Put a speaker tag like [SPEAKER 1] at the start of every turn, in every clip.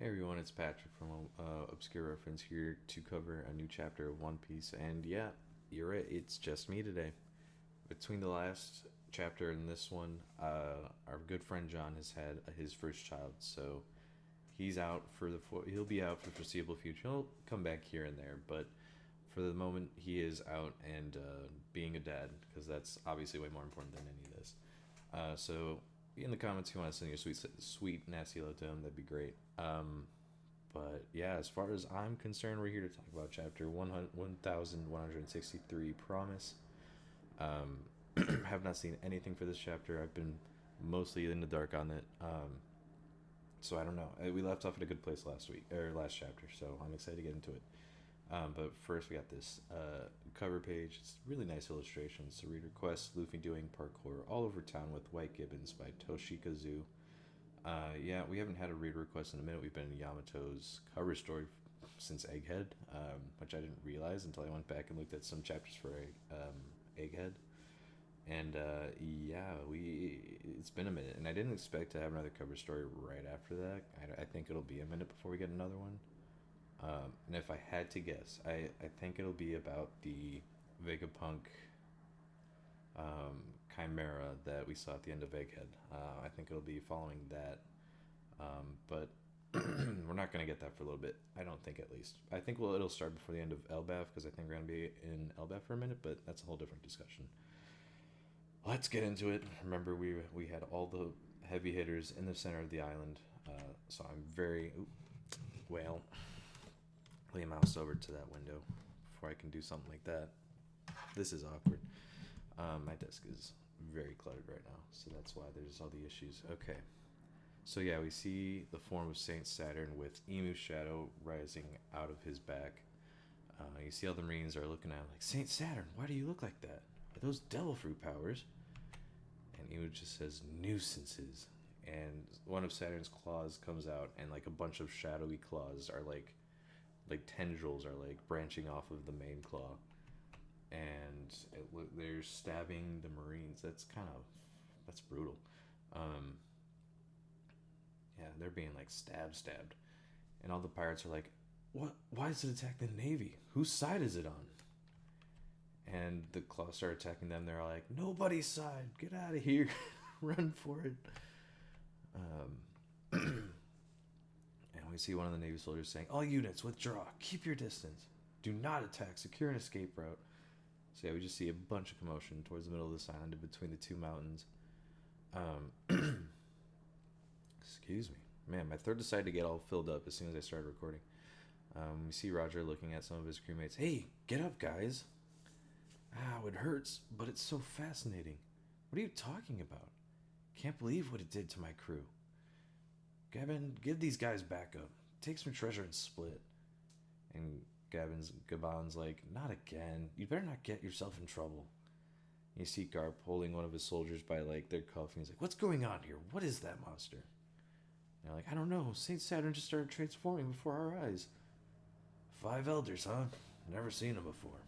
[SPEAKER 1] Hey everyone, it's Patrick from Obscure Reference here to cover a new chapter of One Piece. And yeah, you're right, it's just me today. Between the last chapter and this one, our good friend John has had his first child, so he'll be out for the foreseeable future. He'll come back here and there, but for the moment, he is out and being a dad because that's obviously way more important than any of this. So in the comments, if you want to send your sweet nasty hello to him, that'd be great. But yeah, as far as I'm concerned, we're here to talk about chapter 1163 Promise. Have not seen anything for this chapter. I've been mostly in the dark on it. So I don't know. We left off at a good place last chapter, so I'm excited to get into it. But first, we got this cover page. It's really nice illustrations. So read requests Luffy doing parkour all over town with White Gibbons by Toshikazu. Yeah, we haven't had a read request in a minute. We've been in Yamato's cover story since Egghead, which I didn't realize until I went back and looked at some chapters for Egghead. And yeah, it's been a minute, and I didn't expect to have another cover story right after that. I think it'll be a minute before we get another one. And if I had to guess, I think it'll be about the Vegapunk chimera that we saw at the end of Egghead. I think it'll be following that. But we're not going to get that for a little bit. I don't think, at least. I think it'll start before the end of Elbaf because I think we're going to be in Elbaf for a minute, but that's a whole different discussion. Let's get into it. Remember, we had all the heavy hitters in the center of the island. So I'm very... well... lay a mouse over to that window before I can do something like that. This is awkward. My desk is very cluttered right now, so that's why there's all the issues. Okay. So yeah, we see the form of Saint Saturn with Emu's shadow rising out of his back. You see all the Marines are looking at him like, Saint Saturn, why do you look like that? Are those devil fruit powers? And Emu just says, nuisances. And one of Saturn's claws comes out, and like a bunch of shadowy claws are like tendrils are like branching off of the main claw, and they're stabbing the Marines. That's brutal. Yeah, they're being like stabbed, and all the pirates are like, what? Why is it attacking the Navy? Whose side is it on? And the claws start attacking them. They're like, nobody's side. Get out of here. Run for it. And we see one of the Navy soldiers saying, all units, withdraw. Keep your distance. Do not attack. Secure an escape route. So yeah, we just see a bunch of commotion towards the middle of this island in between the two mountains. Excuse me. Man, my throat decided to get all filled up as soon as I started recording. We see Roger looking at some of his crewmates. Hey, get up, guys. Ow, it hurts, but it's so fascinating. What are you talking about? Can't believe what it did to my crew. Gavin, give these guys backup. Take some treasure and split. And Gabon's like, not again. You better not get yourself in trouble. You see Garp holding one of his soldiers by like their cuff, and he's like, what's going on here? What is that monster? And they're like, I don't know. Saint Saturn just started transforming before our eyes. 5 elders, huh? Never seen them before.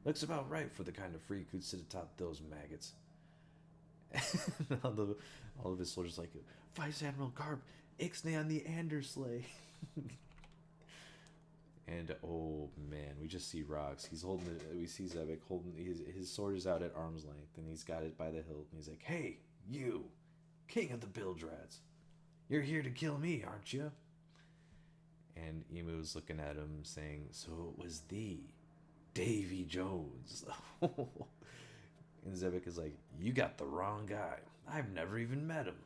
[SPEAKER 1] Looks about right for the kind of freak who'd sit atop those maggots. all of his soldiers like, Vice Admiral Garp, Ixnay on the Andersley. And oh man, we just see rocks. He's holding it. We see Zebek holding his sword is out at arm's length, and he's got it by the hilt. And he's like, "Hey, you, king of the Bildrats, you're here to kill me, aren't you?" And Emu's looking at him, saying, "So it was thee, Davy Jones." And Zebek is like, "You got the wrong guy. I've never even met him.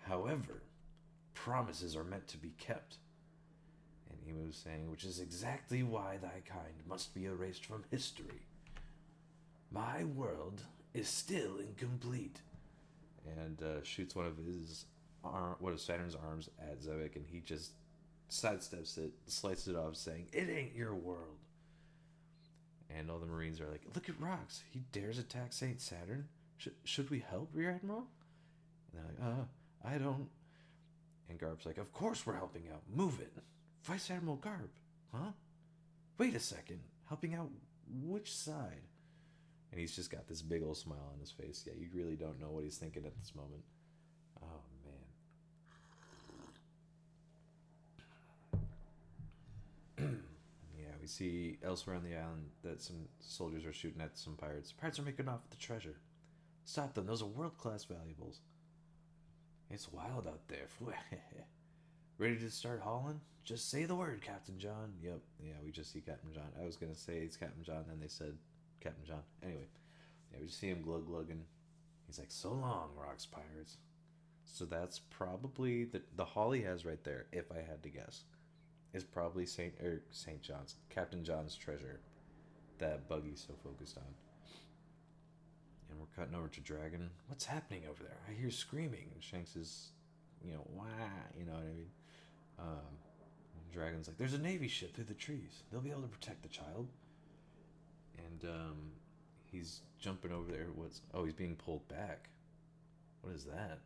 [SPEAKER 1] However, promises are meant to be kept." And Emu was saying, which is exactly why thy kind must be erased from history. My world is still incomplete. And shoots one of Saturn's arms at Zebek, and he just sidesteps it, slices it off, saying, "It ain't your world." And all the Marines are like, "Look at Rocks. He dares attack Saint Saturn. Should we help, Rear Admiral?" And they're like, I don't. And Garp's like, "Of course we're helping out. Move it." Vice Admiral Garp, huh? Wait a second. Helping out which side? And he's just got this big old smile on his face. Yeah, you really don't know what he's thinking at this moment. Oh, man. We see elsewhere on the island that some soldiers are shooting at some pirates. Pirates are making off with the treasure. Stop them. Those are world-class valuables. It's wild out there. Ready to start hauling? Just say the word, Captain John. Yep. Yeah, we just see Captain John. I was going to say it's Captain John, then they said Captain John. Anyway, yeah, we just see him glug-glugging. He's like, so long, rocks pirates. So that's probably the haul he has right there, if I had to guess, is probably Saint John's, Captain John's treasure that Buggy's so focused on. And we're cutting over to Dragon. What's happening over there? I hear screaming. And Shanks is, wah, you know what I mean? Dragon's like, there's a Navy ship through the trees. They'll be able to protect the child. And he's jumping over there. He's being pulled back. What is that?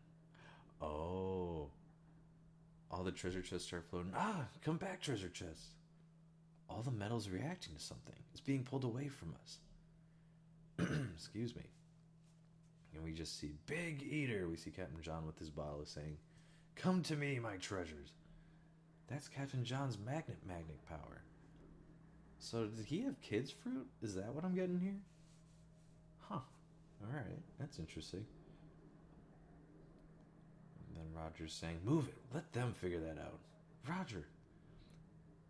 [SPEAKER 1] Oh. All the treasure chests start floating. Come back, treasure chests. All the metal's reacting to something. It's being pulled away from us. Excuse me. And we just see Big Eater. We see Captain John with his bottle saying, come to me, my treasures. That's Captain John's magnet power. So did he have kids fruit? Is that what I'm getting here? Huh. Alright, that's interesting. And then Roger's saying, move it. Let them figure that out. Roger.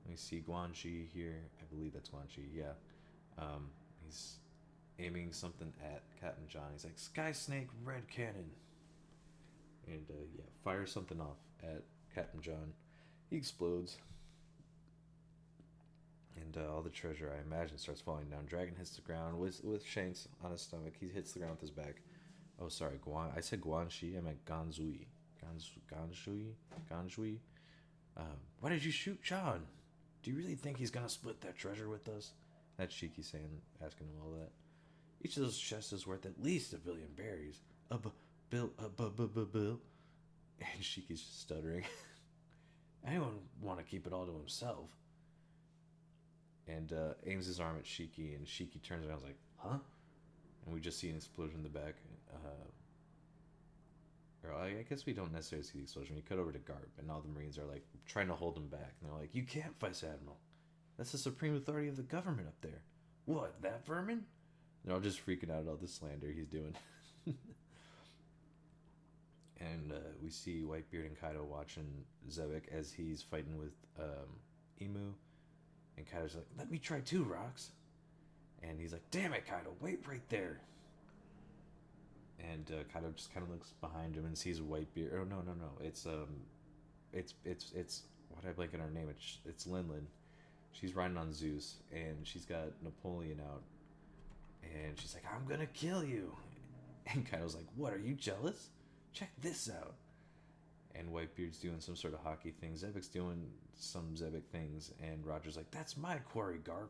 [SPEAKER 1] We see Guanxi here. I believe that's Guanxi, yeah. He's aiming something at Captain John. He's like, Sky Snake, red cannon. And fire something off at Captain John. He explodes. And all the treasure, I imagine, starts falling down. Dragon hits the ground with Shanks on his stomach. He hits the ground with his back. Oh, sorry, I said Guanxi. I meant Ganzui. Ganzui. Why did you shoot John? Do you really think he's gonna split that treasure with us? That's Shiki saying, asking him all that. Each of those chests is worth at least 1 billion berries. Bill. And Shiki's just stuttering. Anyone want to keep it all to himself? And aims his arm at Shiki, and Shiki turns around and is like, huh? And we just see an explosion in the back. I guess we don't necessarily see the explosion. We cut over to Garp, and all the Marines are like trying to hold him back. And they're like, you can't, Vice Admiral. That's the supreme authority of the government up there. What, that vermin? They're all just freaking out at all the slander he's doing. And we see Whitebeard and Kaido watching Zebek as he's fighting with Emu. And Kaido's like, let me try too, Rocks. And he's like, damn it, Kaido, wait right there. And Kaido just kind of looks behind him and sees Whitebeard. Oh, no. It's why did I blank on her name? It's Linlin. She's riding on Zeus, and she's got Napoleon out. And she's like, I'm gonna kill you. And Kaido's like, what, are you jealous? Check this out. And Whitebeard's doing some sort of hockey thing. Zebek's doing some Zebek things. And Roger's like, that's my quarry, Garp.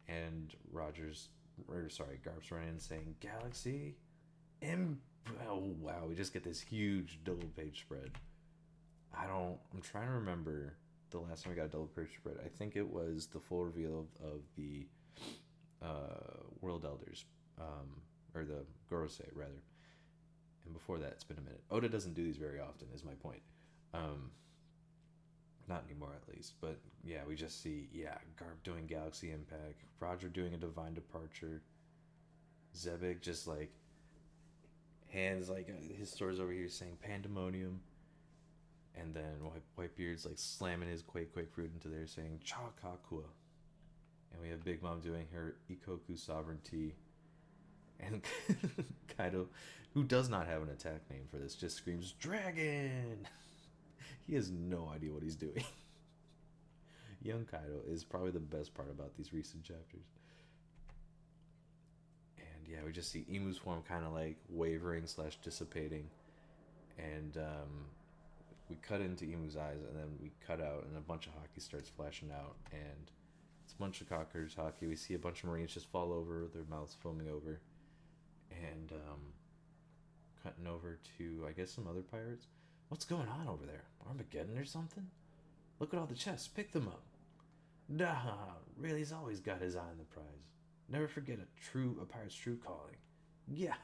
[SPEAKER 1] And Garp's running in saying, Galaxy? Oh, wow. We just get this huge double page spread. I'm trying to remember the last time we got a double page spread. I think it was the full reveal of the World Elders. Or the Gorosei, rather. And before that, it's been a minute. Oda doesn't do these very often, is my point. Not anymore, at least. But, yeah, we just see, Garp doing Galaxy Impact. Roger doing a Divine Departure. Zebek just, like, hands, like, his sword's over here saying Pandemonium. And then Whitebeard's, like, slamming his Quake fruit into there saying Chakakua. And we have Big Mom doing her Ikoku Sovereignty. And Kaido, who does not have an attack name for this, just screams, Dragon! He has no idea what he's doing. Young Kaido is probably the best part about these recent chapters. And yeah, we just see Emu's form kind of like wavering / dissipating. And we cut into Emu's eyes, and then we cut out, and a bunch of hockey starts flashing out. And it's a bunch of cockers hockey. We see a bunch of Marines just fall over, their mouths foaming over. And cutting over to, I guess, some other pirates. What's going on over there? Armageddon or something? Look at all the chests. Pick them up. Nah, really, he's always got his eye on the prize. Never forget a pirate's true calling. Yeah.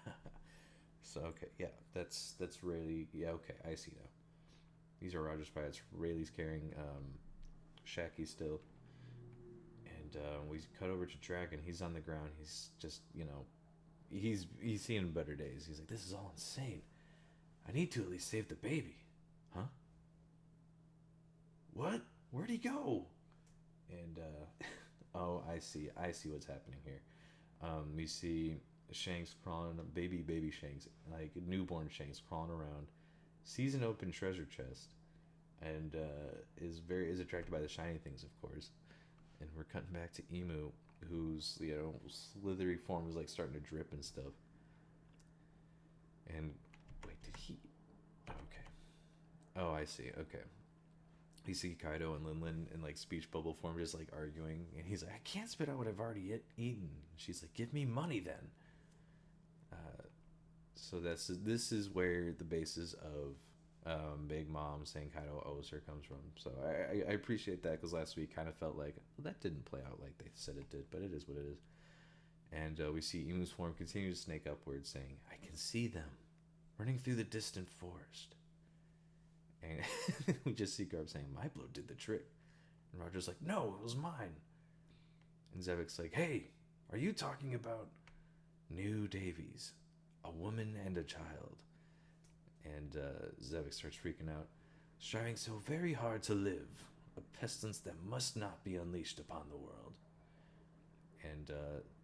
[SPEAKER 1] So, okay, yeah, that's Rayleigh. Yeah, okay, I see now. These are Roger's pirates. Rayleigh's carrying Shaki still. And we cut over to Dragon. He's on the ground. He's just, he's seen better days. He's like, this is all insane. I need to at least save the baby. Huh? What? Where'd he go? And oh, I see what's happening here. We see Shanks crawling, baby Shanks, like newborn Shanks crawling around, sees an open treasure chest, and is attracted by the shiny things, of course. And we're cutting back to Emu, whose slithery form is like starting to drip and stuff. And wait, did he? Okay. Oh, I see. Okay. You see Kaido and Linlin in like speech bubble form, just like arguing, and he's like, "I can't spit out what I've already eaten." She's like, "Give me money then." So this is where the basis of Big Mom saying Kaido owes her comes from. So I appreciate that, because last week kind of felt like, well, that didn't play out like they said it did, but it is what it is. And we see Emu's form continue to snake upwards, saying, "I can see them running through the distant forest." And we just see Garp saying, "My blow did the trick." And Roger's like, "No, it was mine." And Zebek's like, "Hey, are you talking about New Davies, a woman and a child?" And Zebek starts freaking out, "Striving so very hard to live, a pestilence that must not be unleashed upon the world." And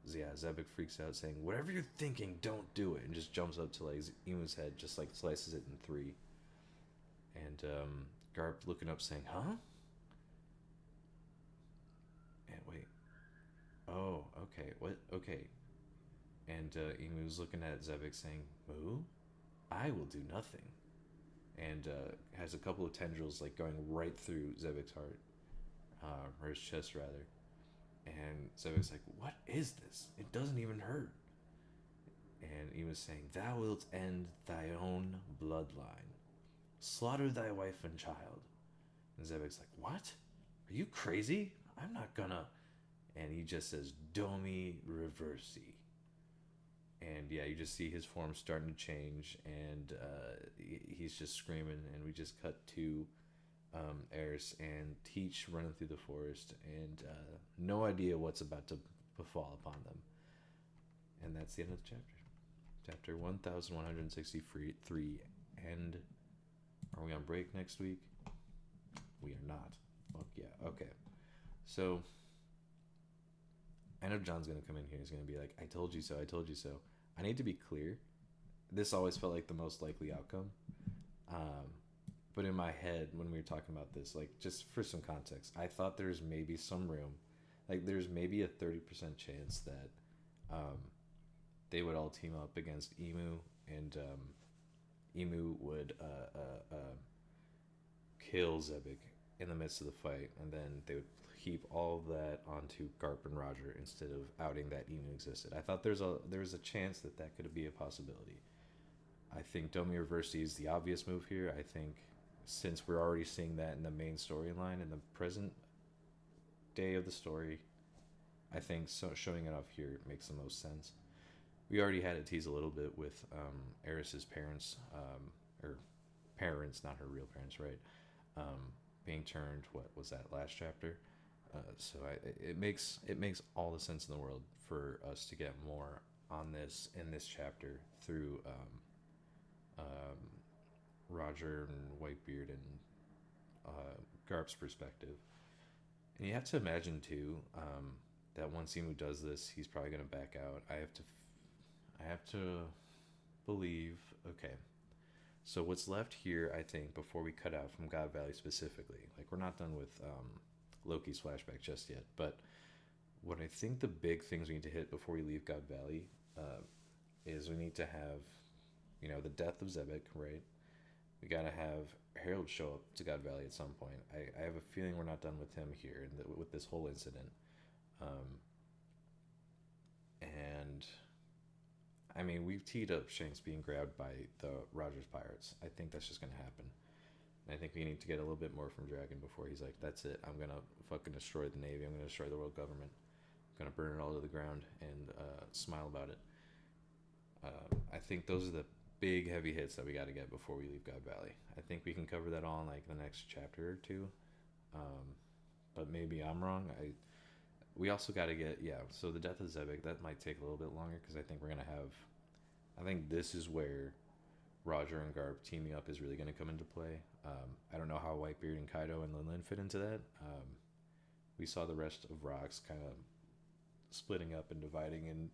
[SPEAKER 1] yeah, Zebek freaks out, saying, "Whatever you're thinking, don't do it," and just jumps up to like Emu's head, just like slices it in three. And Garp looking up, saying, "Huh?" And wait, oh, okay, what? Okay. And Emu's looking at Zebek, saying, "Moo, I will do nothing." And has a couple of tendrils like going right through Zebek's heart, or his chest rather. And Zebek's like, "What is this? It doesn't even hurt." And Emu's saying, "Thou wilt end thy own bloodline. Slaughter thy wife and child." And Zebek's like, "What? Are you crazy? I'm not gonna." And he just says, "Domi reversi." And yeah, you just see his form starting to change, and he's just screaming. And we just cut to Eris and Teach running through the forest, and no idea what's about to befall upon them. And that's the end of the chapter. Chapter 1163. And are we on break next week? We are not. Fuck yeah. Okay. So I know John's gonna come in here. He's gonna be like, "I told you so. I told you so." I need to be clear. This always felt like the most likely outcome. But in my head, when we were talking about this, like, just for some context, I thought there's maybe some room, like there's maybe a 30% chance that they would all team up against Emu, and Emu would kill Zebek in the midst of the fight, and then they would heap all of that onto Garp and Roger instead of outing that Emu existed. I thought there was a chance that that could be a possibility. I think Domi Reversi is the obvious move here. I think since we're already seeing that in the main storyline in the present day of the story, I think showing it off here makes the most sense. We already had it tease a little bit with Eris's parents, or parents, not her real parents, right? Being turned. What was that last chapter? So it makes all the sense in the world for us to get more on this in this chapter through Roger and Whitebeard and Garp's perspective. And you have to imagine too that once Emu does this, he's probably going to back out. I have to believe. Okay, so what's left here, I think, before we cut out from God Valley specifically, like we're not done with Loki's flashback just yet, but what I think the big things we need to hit before we leave God Valley is we need to have, the death of Zebek, right? We gotta have Harold show up to God Valley at some point. I have a feeling we're not done with him here and with this whole incident. And I mean, we've teed up Shanks being grabbed by the Rogers pirates. I think that's just gonna happen. And I think we need to get a little bit more from Dragon before he's like, "That's it. I'm gonna fucking destroy the Navy. I'm gonna destroy the world government. I'm gonna burn it all to the ground and smile about it." I think those are the big heavy hits that we got to get before we leave God Valley. I think we can cover that all in like the next chapter or two. But maybe I'm wrong. We also got to get, yeah. So the death of Zebek, that might take a little bit longer because I think we're gonna have. I think this is where Roger and Garp teaming up is really gonna come into play. I don't know how Whitebeard and Kaido and Linlin fit into that. We saw the rest of Rocks kind of splitting up and dividing and,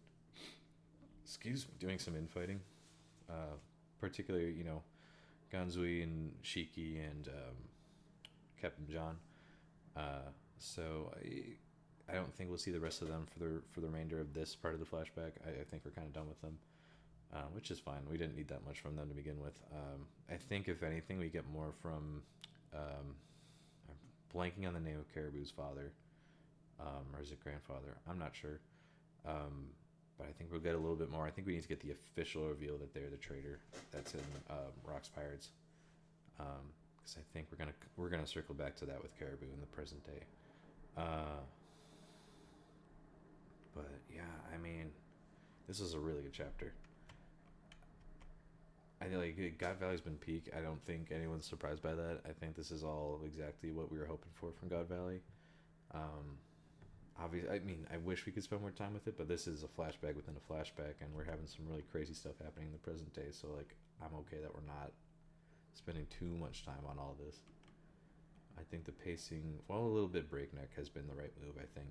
[SPEAKER 1] excuse me, doing some infighting. Particularly, Ganzui and Shiki and Captain John. So I don't think we'll see the rest of them for the remainder of this part of the flashback. I think we're kind of done with them, which is fine. We didn't need that much from them to begin with. I think if anything, we get more from. I'm blanking on the name of Caribou's father, or is it grandfather? I'm not sure. But I think we'll get a little bit more. I think we need to get the official reveal that they're the traitor that's in Rocks Pirates, because I think we're gonna circle back to that with Caribou in the present day. But yeah, I mean, this is a really good chapter. I know, like, God Valley's been peak. I don't think anyone's surprised by that. I think this is all exactly what we were hoping for from God Valley. Um, Obviously, I mean, I wish we could spend more time with it, but this is a flashback within a flashback, and we're having some really crazy stuff happening in the present day. So, like, I'm okay that we're not spending too much time on all this. I think the pacing, while a little bit breakneck, has been the right move. I think.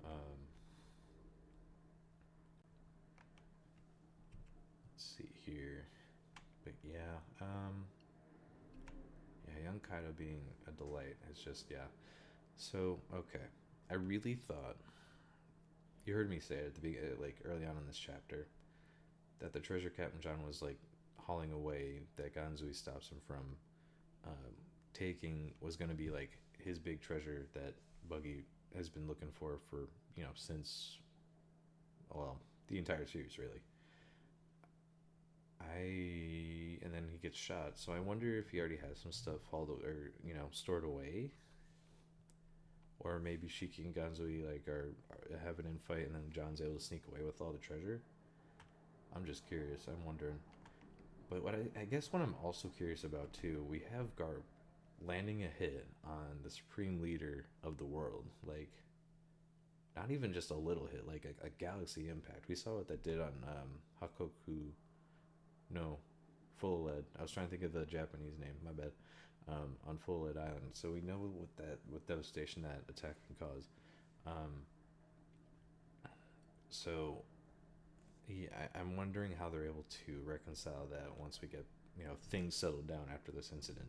[SPEAKER 1] Um, let's see here, but yeah, yeah, young Kaido being a delight is just, yeah. So okay, I really thought you heard me say it at the beginning, like early on in this chapter, that the treasure Captain John was like hauling away, that Ganzui stops him from taking, was going to be like his big treasure that Buggy has been looking for since, well, the entire series really. And then he gets shot, so I wonder if he already has some stuff hauled or stored away, or maybe Shiki and Ganzui are having an infight, and then John's able to sneak away with all the treasure. I'm just curious. I'm wondering. But I guess what I'm also curious about too, we have Garp landing a hit on the supreme leader of the world, like not even just a little hit, like a galaxy impact. We saw what that did on Hakoku, no, Full Lead. I was trying to think of the Japanese name. My bad. On Full Lead Island, so we know what devastation that attack can cause. Um, so yeah, I'm wondering how they're able to reconcile that once we get things settled down after this incident.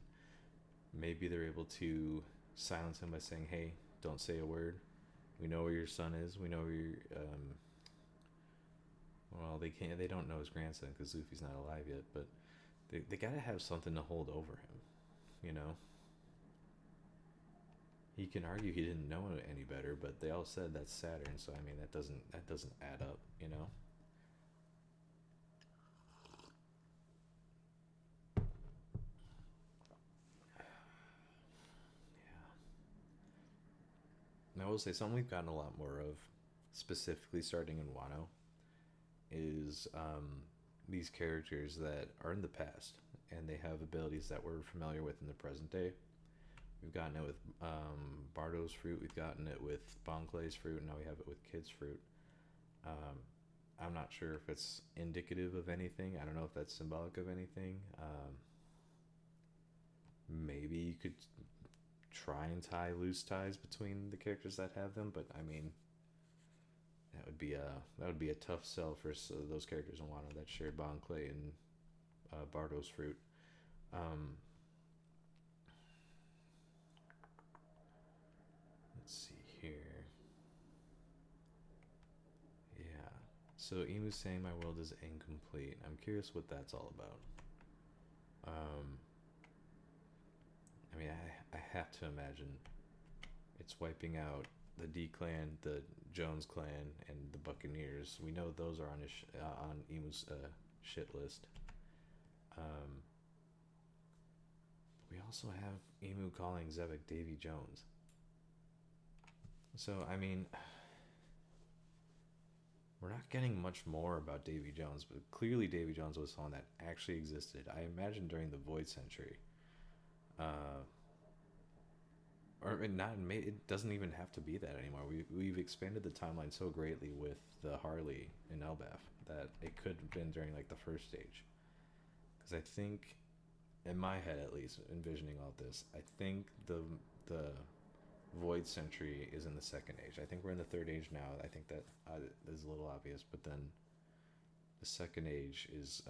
[SPEAKER 1] Maybe they're able to silence him by saying, "Hey, don't say a word. We know where your son is. We know where your well, they can't. They don't know his grandson because Luffy's not alive yet. But they gotta have something to hold over him. You know, he can argue he didn't know any better, but they all said that's Saturn. So I mean, that doesn't add up. You know." And I will say something we've gotten a lot more of, specifically starting in Wano, is these characters that are in the past and they have abilities that we're familiar with in the present day. We've gotten it with Bardo's fruit. We've gotten it with Bon Clay's fruit. And now we have it with Kid's fruit. Um, I'm not sure if it's indicative of anything. I don't know if that's symbolic of anything. Maybe you could try and tie loose ties between the characters that have them, but I mean, that would be a tough sell for those characters in Wano that shared Bon Clay and Bardo's fruit. Um, let's see here. Yeah. So Emu's saying my world is incomplete. I'm curious what that's all about. I mean, I have to imagine it's wiping out the D clan, the Jones clan, and the Buccaneers. We know those are on Emu's shit list. Um, we also have Emu calling Zebek Davy Jones. So I mean, we're not getting much more about Davy Jones, but clearly Davy Jones was someone that actually existed. I imagine during the Void Century, uh, or not. It doesn't even have to be that anymore. We've expanded the timeline so greatly with the Harley in Elbaf that it could have been during like the first stage. Because I think, in my head at least, envisioning all this, I think the Void Sentry is in the second age. I think we're in the third age now. I think that is a little obvious, but then the second age is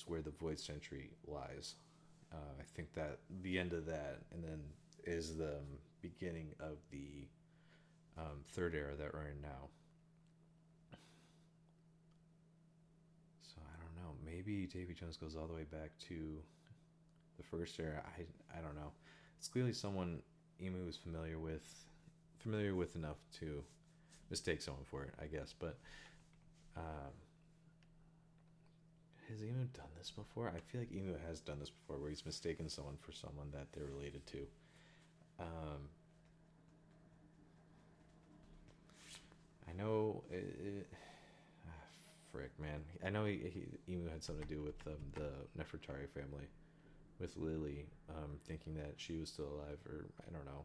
[SPEAKER 1] where the Void Sentry lies. I think that the end of that, and then is the beginning of the third era that we're in now. So I don't know. Maybe Davy Jones goes all the way back to the first era. I don't know. It's clearly someone Emu is familiar with enough to mistake someone for it, I guess. But um, has Emu done this before? I feel like Emu has done this before, where he's mistaken someone for someone that they're related to. I know frick, man. I know Emu had something to do with the Nefertari family, with Lily, thinking that she was still alive, or I don't know.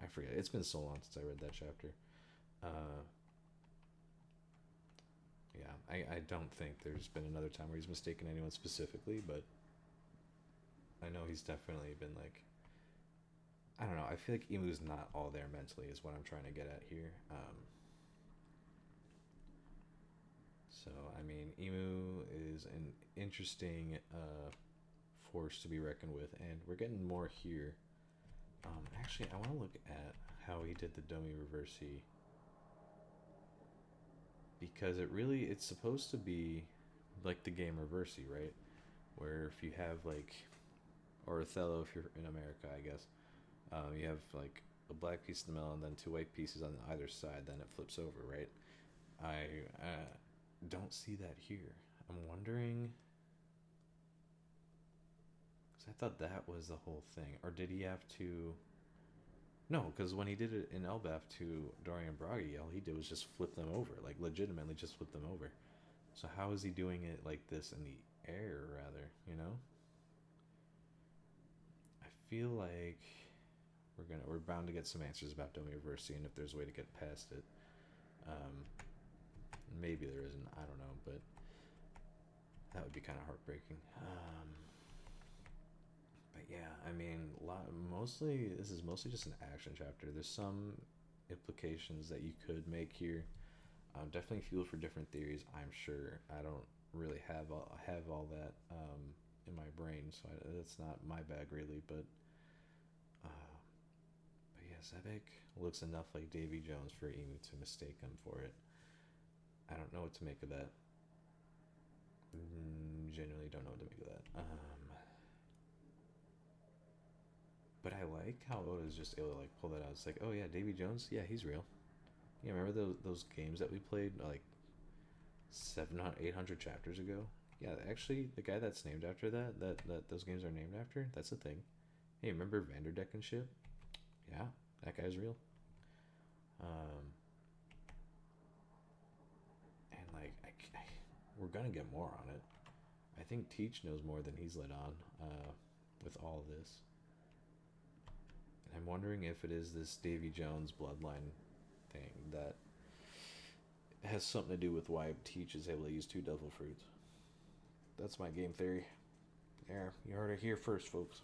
[SPEAKER 1] I forget. It's been so long since I read that chapter. Uh, yeah, I don't think there's been another time where he's mistaken anyone specifically, but I know he's definitely been like, I don't know. I feel like Emu's not all there mentally, is what I'm trying to get at here. So I mean, Emu is an interesting force to be reckoned with, and we're getting more here. Actually, I want to look at how he did the Domi Reversi, because it's supposed to be like the game Reversi, right? Where if you have like, or Othello if you're in America, I guess, you have like a black piece in the middle and then two white pieces on either side, then it flips over, right? I don't see that here. I'm wondering, because I thought that was the whole thing. Or did he have to? No, because when he did it in Elbaf to Dorian Bragi, all he did was just flip them over, like legitimately just flip them over. So how is he doing it like this in the air, rather? You know, I feel like we're bound to get some answers about Domi Reversi, and if there's a way to get past it. Um, Maybe there isn't. I don't know, but that would be kind of heartbreaking. But yeah, I mean, this is mostly just an action chapter. There's some implications that you could make here. Definitely fuel for different theories. I'm sure. I don't really have all that in my brain, so that's not my bag really. But yeah, Zebek looks enough like Davy Jones for Emu to mistake him for it. I don't know what to make of that. Genuinely don't know what to make of that. But I like how Oda's just able to like pull that out. It's like, oh yeah, Davy Jones, yeah, he's real. Yeah, remember those games that we played like 700, 800 chapters ago? Yeah, actually, the guy that's named after that those games are named after, that's a thing. Hey, remember Vanderdeck and shit? Yeah, that guy's real. Um, and like, we're gonna get more on it. I think Teach knows more than he's let on with all of this. And I'm wondering if it is this Davy Jones bloodline thing that has something to do with why Teach is able to use two devil fruits. That's my game theory. There, you heard it here first, folks.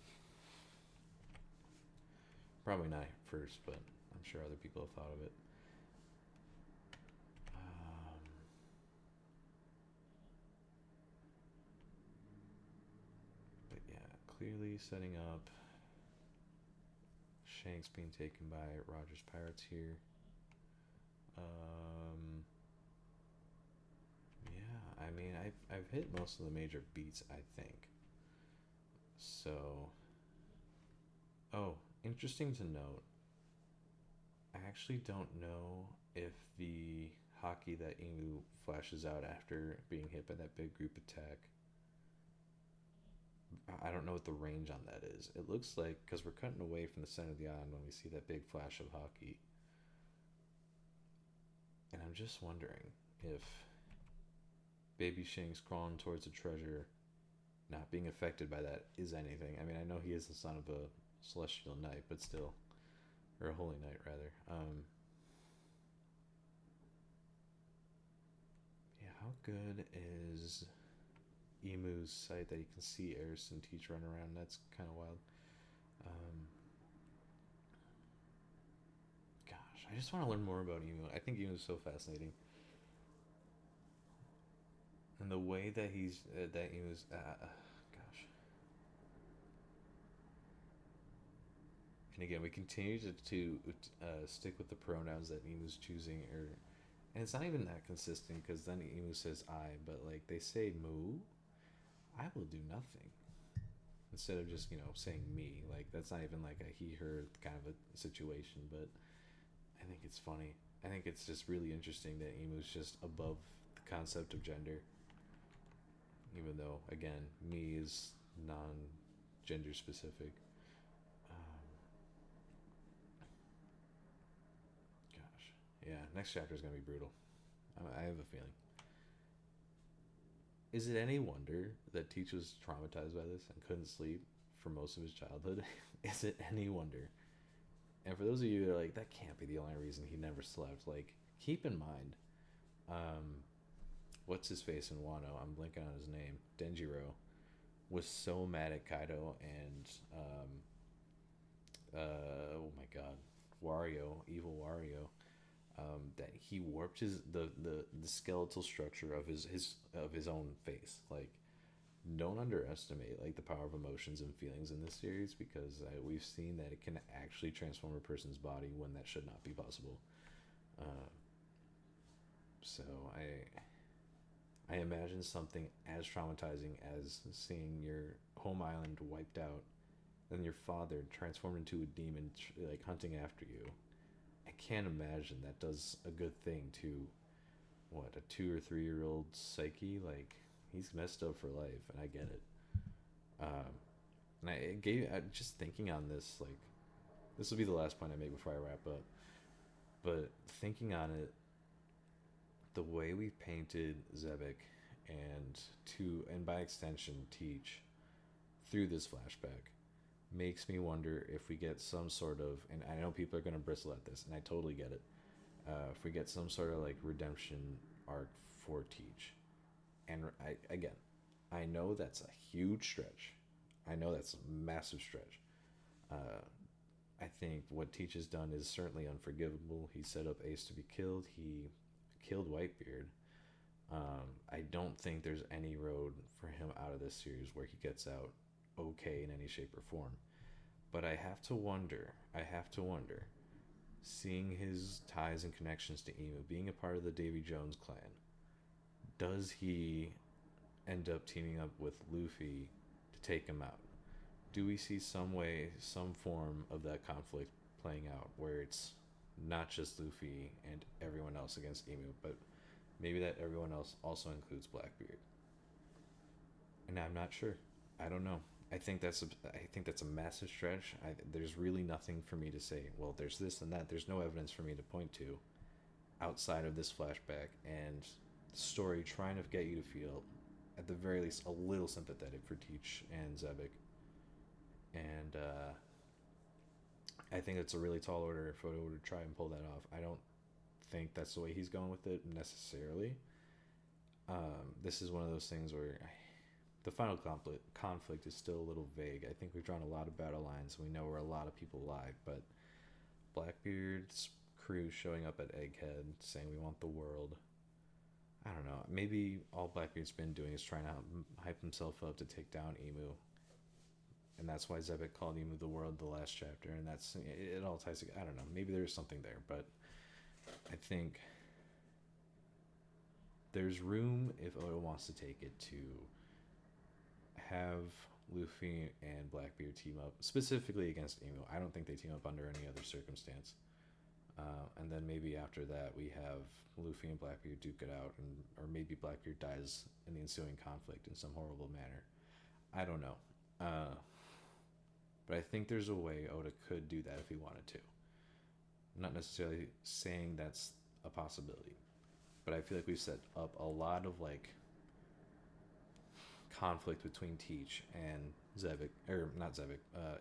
[SPEAKER 1] Probably not first, but I'm sure other people have thought of it. But yeah, clearly setting up Shanks being taken by Roger's Pirates here. Yeah, I mean, I've hit most of the major beats, I think. So, oh, interesting to note. I actually don't know if the hockey that Emu flashes out after being hit by that big group attack, I don't know what the range on that is. It looks like, because we're cutting away from the center of the island when we see that big flash of hockey. And I'm just wondering if Baby Shanks crawling towards the treasure, not being affected by that, is anything. I mean, I know he is the son of celestial night, but still, or a holy night rather. Yeah, how good is Emu's sight that you can see Eris and Teach run around? That's kind of wild. Um, Gosh, I just want to learn more about Emu. I think Emu is so fascinating, and the way that that Emu's gosh. And again, we continue to stick with the pronouns that Emu's choosing, or and it's not even that consistent because then Emu says I, but like they say moo, I will do nothing instead of just saying me. Like that's not even like a he her kind of a situation, but I think it's funny. I think it's just really interesting that Emu's just above the concept of gender, even though again me is non-gender specific. Um, Gosh, yeah, next chapter is gonna be brutal. I have a feeling. Is it any wonder that Teach was traumatized by this and couldn't sleep for most of his childhood? Is it any wonder? And for those of you that are like, that can't be the only reason he never slept, like, keep in mind, um, what's his face in Wano? I'm blinking on his name. Denjiro was so mad at Kaido and, oh my god, Wario, evil Wario, that he warped the skeletal structure of his own face. Like, don't underestimate like the power of emotions and feelings in this series because we've seen that it can actually transform a person's body when that should not be possible. Uh, so I imagine something as traumatizing as seeing your home island wiped out, then your father transformed into a demon like hunting after you. I can't imagine that does a good thing to what a 2 or 3 year old psyche. Like he's messed up for life, and I get it. Um, and just thinking on this, like this will be the last point I make before I wrap up. But thinking on it, the way we painted Zebek and by extension Teach through this flashback makes me wonder if we get some sort of, and I know people are going to bristle at this and I totally get it, if we get some sort of like redemption arc for Teach. And again, I know that's a huge stretch. I know that's a massive stretch. uh, I think what Teach has done is certainly unforgivable. He set up Ace to be killed. He killed Whitebeard. I don't think there's any road for him out of this series where he gets out okay in any shape or form. But I have to wonder, seeing his ties and connections to Emu, being a part of the Davy Jones clan, does he end up teaming up with Luffy to take him out? Do we see some way, some form of that conflict playing out where it's not just Luffy and everyone else against Emu, but maybe that everyone else also includes Blackbeard? And I'm not sure. I don't know. I think that's a massive stretch. There's really nothing for me to say. Well, there's this and that. There's no evidence for me to point to outside of this flashback and the story trying to get you to feel, at the very least, a little sympathetic for Teach and Zebek. And I think it's a really tall order for Oda to try and pull that off. I don't think that's the way he's going with it necessarily. This is one of those things where the final conflict is still a little vague. I think we've drawn a lot of battle lines. We know where a lot of people lie, but Blackbeard's crew showing up at Egghead saying we want the world. I don't know. Maybe all Blackbeard's been doing is trying to hype himself up to take down Emu, and that's why Zebek called Emu the world the last chapter, and that's it. All ties together. I don't know. Maybe there's something there, but I think there's room if Oda wants to take it to have Luffy and Blackbeard team up specifically against Emu. I don't think they team up under any other circumstance. And then maybe after that we have Luffy and Blackbeard duke it out, and or maybe Blackbeard dies in the ensuing conflict in some horrible manner. I don't know. But I think there's a way Oda could do that if he wanted to. I'm not necessarily saying that's a possibility, but I feel like we've set up a lot of like conflict between Teach and Zebek, or not Zebek,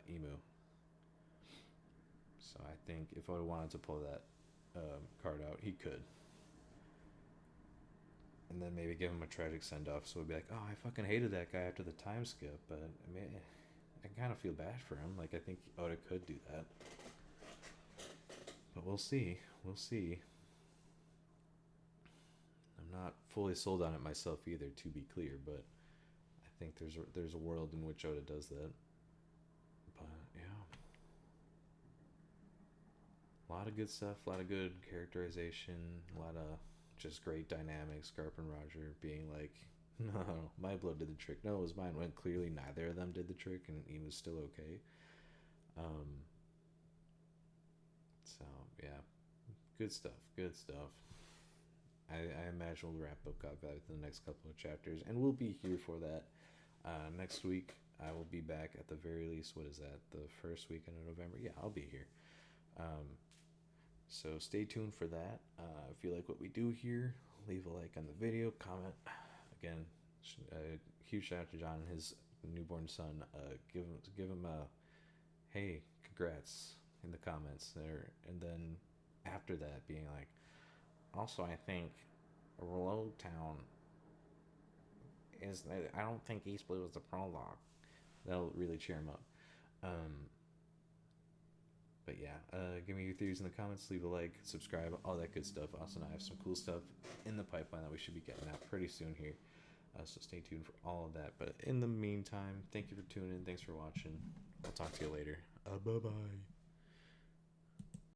[SPEAKER 1] Emu. So I think if Oda wanted to pull that card out, he could. And then maybe give him a tragic send off. So it'd be like, oh, I fucking hated that guy after the time skip. But I mean, I kind of feel bad for him. Like, I think Oda could do that. But we'll see. We'll see. I'm not fully sold on it myself either, to be clear. But I think there's a world in which Oda does that. But yeah. A lot of good stuff, a lot of good characterization, a lot of just great dynamics. Garp and Roger being like, no, my blood did the trick. No, it was mine. When clearly neither of them did the trick, and he was still okay. So yeah, good stuff. Good stuff. I imagine we'll wrap up God Valley within the next couple of chapters, and we'll be here for that. Next week, I will be back at the very least. What is that? The first weekend of November? Yeah, I'll be here. So stay tuned for that. If you like what we do here, leave a like on the video, comment. Again, a huge shout out to John and his newborn son. Give him a hey, congrats in the comments there, and then after that, being like, also I think Reload Town is. I don't think East Blue is the prologue. That'll really cheer him up. But yeah, give me your theories in the comments, leave a like, subscribe, all that good stuff. Also, I have some cool stuff in the pipeline that we should be getting out pretty soon here. So stay tuned for all of that. But in the meantime, thank you for tuning in. Thanks for watching. I'll talk to you later. Bye-bye.